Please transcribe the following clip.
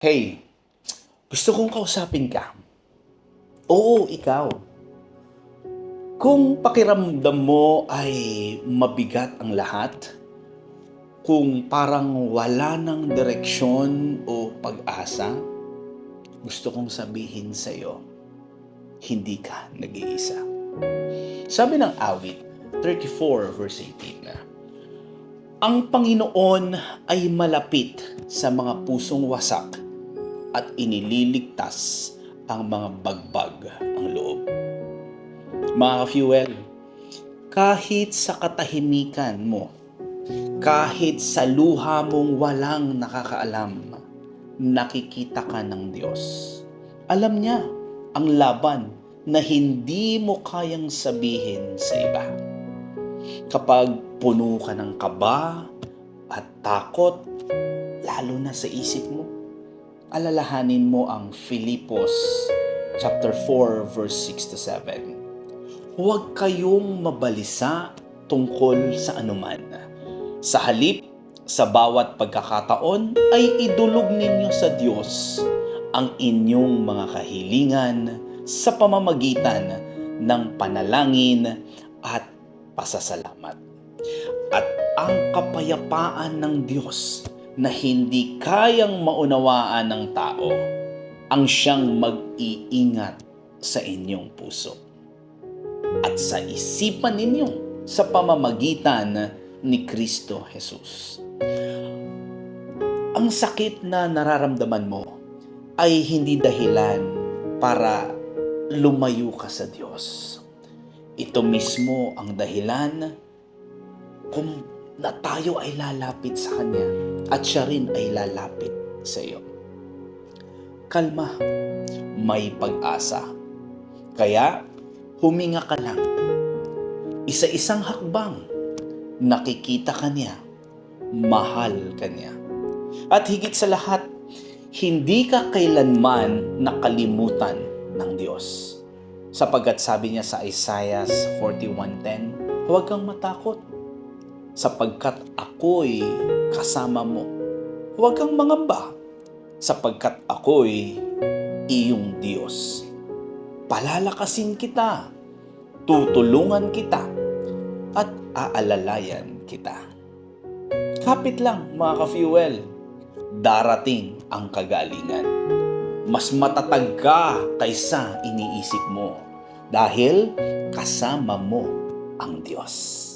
Hey, gusto kong kausapin ka. Oo, ikaw. Kung pakiramdam mo ay mabigat ang lahat, kung parang wala ng direksyon o pag-asa, gusto kong sabihin sa iyo, hindi ka nag-iisa. Sabi ng awit 34 verse 18 na, ang Panginoon ay malapit sa mga pusong wasak at inililigtas ang mga bagbag ang loob. Mga ka-fuel, kahit sa katahimikan mo, kahit sa luha mong walang nakakaalam, nakikita ka ng Diyos. Alam niya ang laban na hindi mo kayang sabihin sa iba. Kapag puno ka ng kaba at takot, lalo na sa isip mo, alalahanin mo ang Filipos chapter 4 verse 6 to 7. Huwag kayong mabalisa tungkol sa anuman. Sa halip, sa bawat pagkakataon ay idulog ninyo sa Diyos ang inyong mga kahilingan sa pamamagitan ng panalangin at pasasalamat. At ang kapayapaan ng Diyos na hindi kayang maunawaan ng tao, ang siyang mag-iingat sa inyong puso at sa isipan ninyo sa pamamagitan ni Kristo Jesus. Ang sakit na nararamdaman mo ay hindi dahilan para lumayo ka sa Diyos. Ito mismo ang dahilan kung na tayo ay lalapit sa Kanya at siya rin ay lalapit sa iyo. Kalma, may pag-asa. Kaya huminga ka lang. Isa-isang hakbang, nakikita ka niya, mahal ka niya. At higit sa lahat, hindi ka kailanman nakalimutan ng Diyos. Sapagkat sabi niya sa Isaiah 41:10, huwag kang matakot, sapagkat ako'y kasama mo. Huwag kang mangamba, sapagkat ako'y iyong Diyos. Palalakasin kita, tutulungan kita, at aalalayan kita. Kapit lang mga ka-fuel, darating ang kagalingan. Mas matatag ka kaysa iniisip mo dahil kasama mo ang Diyos.